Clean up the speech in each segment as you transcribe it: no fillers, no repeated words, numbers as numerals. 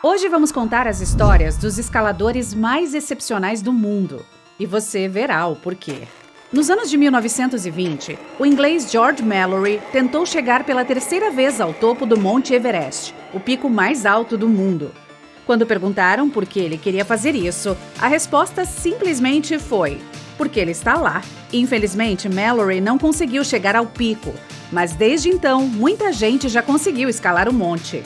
Hoje vamos contar as histórias dos escaladores mais excepcionais do mundo. E você verá o porquê. Nos anos de 1920, o inglês George Mallory tentou chegar pela terceira vez ao topo do Monte Everest, o pico mais alto do mundo. Quando perguntaram por que ele queria fazer isso, a resposta simplesmente foi: porque ele está lá. Infelizmente, Mallory não conseguiu chegar ao pico, mas desde então, muita gente já conseguiu escalar o monte.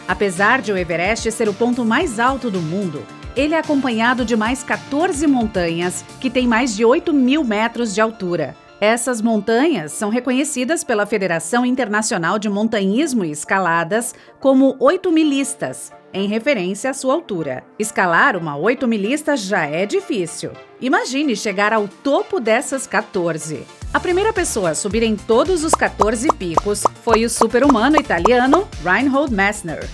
Apesar de o Everest ser o ponto mais alto do mundo, ele é acompanhado de mais 14 montanhas que têm mais de 8.000 metros de altura. Essas montanhas são reconhecidas pela Federação Internacional de Montanhismo e Escaladas como 8.000istas, em referência à sua altura. Escalar uma 8.000ista já é difícil. Imagine chegar ao topo dessas 14. A primeira pessoa a subir em todos os 14 picos foi o super-humano italiano Reinhold Messner.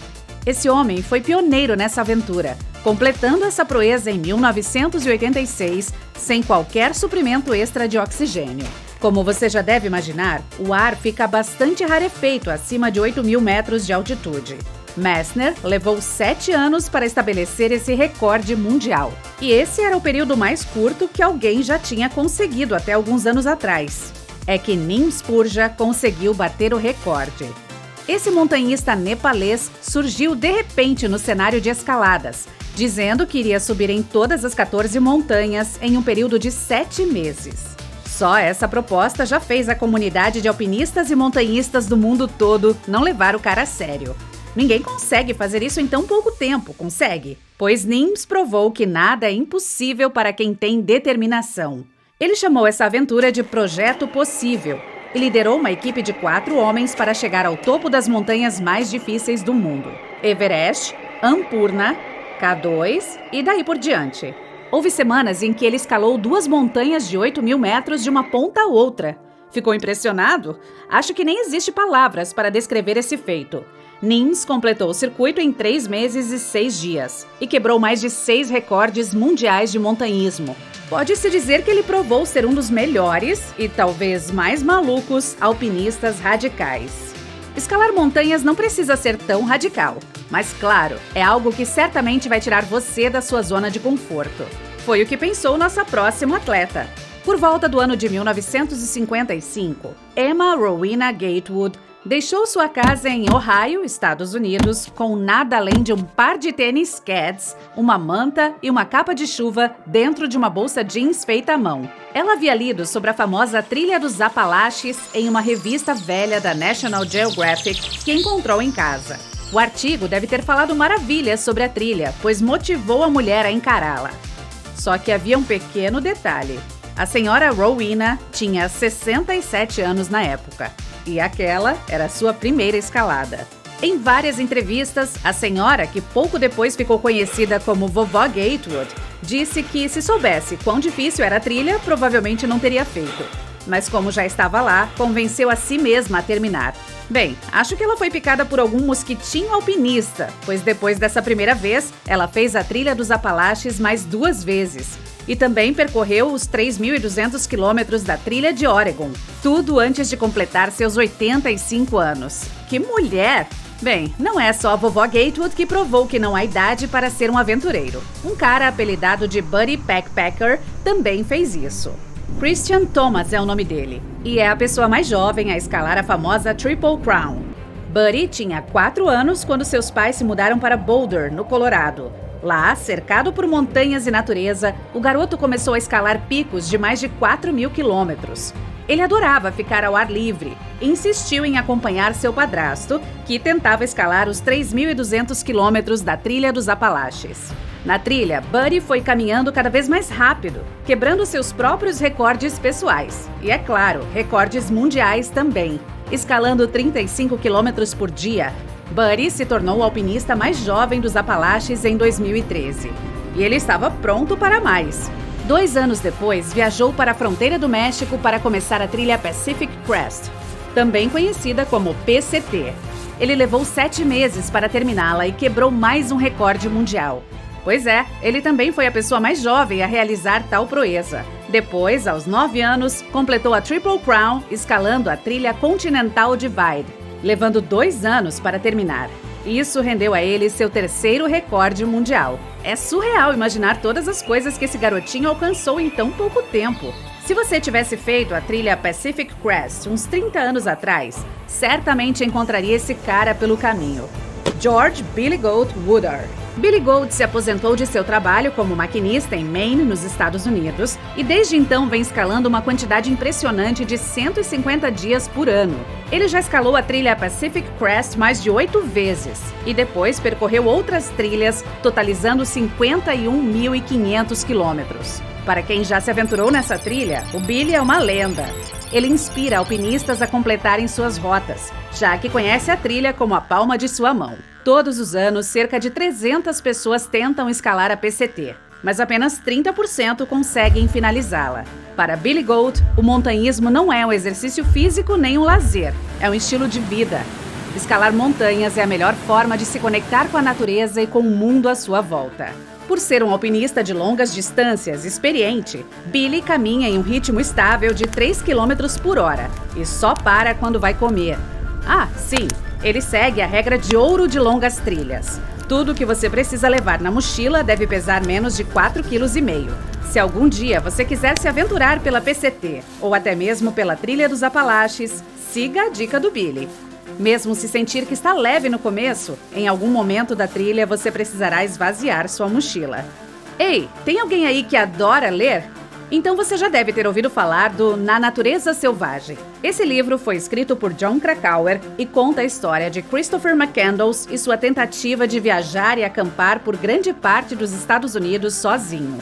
Esse homem foi pioneiro nessa aventura, completando essa proeza em 1986, sem qualquer suprimento extra de oxigênio. Como você já deve imaginar, o ar fica bastante rarefeito acima de 8.000 metros de altitude. Messner levou 7 anos para estabelecer esse recorde mundial. E esse era o período mais curto que alguém já tinha conseguido até alguns anos atrás. É que Neems Purja conseguiu bater o recorde. Esse montanhista nepalês surgiu de repente no cenário de escaladas, dizendo que iria subir em todas as 14 montanhas em um período de 7 meses. Só essa proposta já fez a comunidade de alpinistas e montanhistas do mundo todo não levar o cara a sério. Ninguém consegue fazer isso em tão pouco tempo, consegue? Pois Neems provou que nada é impossível para quem tem determinação. Ele chamou essa aventura de Projeto Possível e liderou uma equipe de 4 homens para chegar ao topo das montanhas mais difíceis do mundo: Everest, Annapurna, K2 e daí por diante. Houve semanas em que ele escalou 2 montanhas de 8.000 metros de uma ponta a outra. Ficou impressionado? Acho que nem existe palavras para descrever esse feito. Neems completou o circuito em 3 meses e 6 dias e quebrou mais de 6 recordes mundiais de montanhismo. Pode-se dizer que ele provou ser um dos melhores e talvez mais malucos alpinistas radicais. Escalar montanhas não precisa ser tão radical, mas claro, é algo que certamente vai tirar você da sua zona de conforto. Foi o que pensou nossa próxima atleta. Por volta do ano de 1955, Emma Rowena Gatewood deixou sua casa em Ohio, Estados Unidos, com nada além de um par de tênis Keds, uma manta e uma capa de chuva dentro de uma bolsa jeans feita à mão. Ela havia lido sobre a famosa Trilha dos Apalaches em uma revista velha da National Geographic que encontrou em casa. O artigo deve ter falado maravilhas sobre a trilha, pois motivou a mulher a encará-la. Só que havia um pequeno detalhe. A senhora Rowena tinha 67 anos na época. E aquela era sua primeira escalada. Em várias entrevistas, a senhora, que pouco depois ficou conhecida como Vovó Gatewood, disse que se soubesse quão difícil era a trilha, provavelmente não teria feito. Mas como já estava lá, convenceu a si mesma a terminar. Bem, acho que ela foi picada por algum mosquitinho alpinista, pois depois dessa primeira vez, ela fez a Trilha dos Apalaches mais 2 vezes. E também percorreu os 3.200 quilômetros da Trilha de Oregon, tudo antes de completar seus 85 anos. Que mulher! Bem, não é só a vovó Gatewood que provou que não há idade para ser um aventureiro. Um cara apelidado de Buddy Backpacker também fez isso. Christian Thomas é o nome dele, e é a pessoa mais jovem a escalar a famosa Triple Crown. Buddy tinha 4 anos quando seus pais se mudaram para Boulder, no Colorado. Lá, cercado por montanhas e natureza, o garoto começou a escalar picos de mais de 4.000 quilômetros. Ele adorava ficar ao ar livre e insistiu em acompanhar seu padrasto, que tentava escalar os 3.200 quilômetros da Trilha dos Apalaches. Na trilha, Buddy foi caminhando cada vez mais rápido, quebrando seus próprios recordes pessoais. E, é claro, recordes mundiais também. Escalando 35 quilômetros por dia, Buddy se tornou o alpinista mais jovem dos Apalaches em 2013. E ele estava pronto para mais. 2 anos depois, viajou para a fronteira do México para começar a trilha Pacific Crest, também conhecida como PCT. Ele levou 7 meses para terminá-la e quebrou mais um recorde mundial. Pois é, ele também foi a pessoa mais jovem a realizar tal proeza. Depois, aos 9 anos, completou a Triple Crown escalando a trilha Continental Divide, levando 2 anos para terminar. Isso rendeu a ele seu terceiro recorde mundial. É surreal imaginar todas as coisas que esse garotinho alcançou em tão pouco tempo. Se você tivesse feito a trilha Pacific Crest uns 30 anos atrás, certamente encontraria esse cara pelo caminho. George Billy Goat Woodard. Billy Goat se aposentou de seu trabalho como maquinista em Maine, nos Estados Unidos, e desde então vem escalando uma quantidade impressionante de 150 dias por ano. Ele já escalou a trilha Pacific Crest mais de 8 vezes e depois percorreu outras trilhas, totalizando 51.500 quilômetros. Para quem já se aventurou nessa trilha, o Billy é uma lenda. Ele inspira alpinistas a completarem suas rotas, já que conhece a trilha como a palma de sua mão. Todos os anos, cerca de 300 pessoas tentam escalar a PCT, mas apenas 30% conseguem finalizá-la. Para Billy Goat, o montanhismo não é um exercício físico nem um lazer, é um estilo de vida. Escalar montanhas é a melhor forma de se conectar com a natureza e com o mundo à sua volta. Por ser um alpinista de longas distâncias experiente, Billy caminha em um ritmo estável de 3 km por hora e só para quando vai comer. Ah, sim, ele segue a regra de ouro de longas trilhas. Tudo que você precisa levar na mochila deve pesar menos de 4,5 kg. Se algum dia você quiser se aventurar pela PCT ou até mesmo pela Trilha dos Apalaches, siga a dica do Billy. Mesmo se sentir que está leve no começo, em algum momento da trilha você precisará esvaziar sua mochila. Ei, tem alguém aí que adora ler? Então você já deve ter ouvido falar do Na Natureza Selvagem. Esse livro foi escrito por Jon Krakauer e conta a história de Christopher McCandless e sua tentativa de viajar e acampar por grande parte dos Estados Unidos sozinho.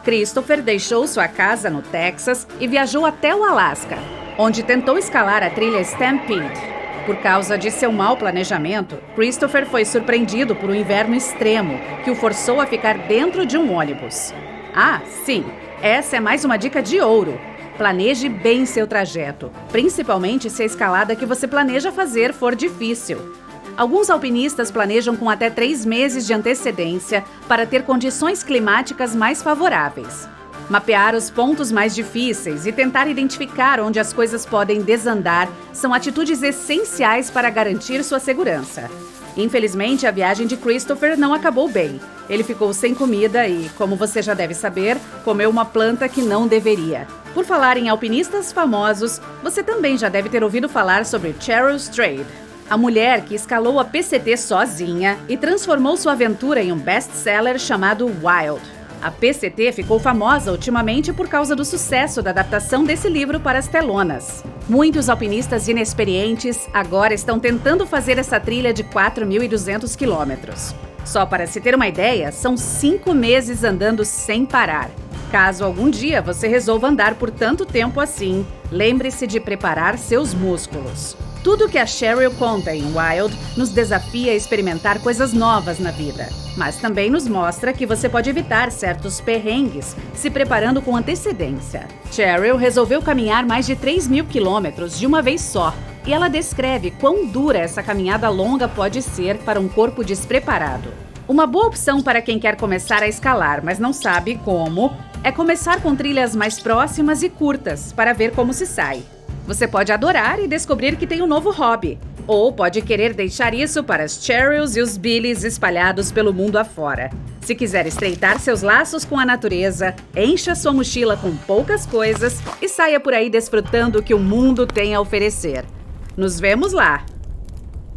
Christopher deixou sua casa no Texas e viajou até o Alasca, onde tentou escalar a trilha Stampede. Por causa de seu mau planejamento, Christopher foi surpreendido por um inverno extremo que o forçou a ficar dentro de um ônibus. Ah, sim, essa é mais uma dica de ouro. Planeje bem seu trajeto, principalmente se a escalada que você planeja fazer for difícil. Alguns alpinistas planejam com até 3 meses de antecedência para ter condições climáticas mais favoráveis. Mapear os pontos mais difíceis e tentar identificar onde as coisas podem desandar são atitudes essenciais para garantir sua segurança. Infelizmente, a viagem de Christopher não acabou bem. Ele ficou sem comida e, como você já deve saber, comeu uma planta que não deveria. Por falar em alpinistas famosos, você também já deve ter ouvido falar sobre Cheryl Strayed, a mulher que escalou a PCT sozinha e transformou sua aventura em um best-seller chamado Wild. A PCT ficou famosa ultimamente por causa do sucesso da adaptação desse livro para as telonas. Muitos alpinistas inexperientes agora estão tentando fazer essa trilha de 4.200 quilômetros. Só para se ter uma ideia, são 5 meses andando sem parar. Caso algum dia você resolva andar por tanto tempo assim, lembre-se de preparar seus músculos. Tudo que a Cheryl conta em Wild nos desafia a experimentar coisas novas na vida, mas também nos mostra que você pode evitar certos perrengues se preparando com antecedência. Cheryl resolveu caminhar mais de 3.000 quilômetros de uma vez só, e ela descreve quão dura essa caminhada longa pode ser para um corpo despreparado. Uma boa opção para quem quer começar a escalar, mas não sabe como, é começar com trilhas mais próximas e curtas para ver como se sai. Você pode adorar e descobrir que tem um novo hobby, ou pode querer deixar isso para as Cheryls e os Billys espalhados pelo mundo afora. Se quiser estreitar seus laços com a natureza, encha sua mochila com poucas coisas e saia por aí desfrutando o que o mundo tem a oferecer. Nos vemos lá!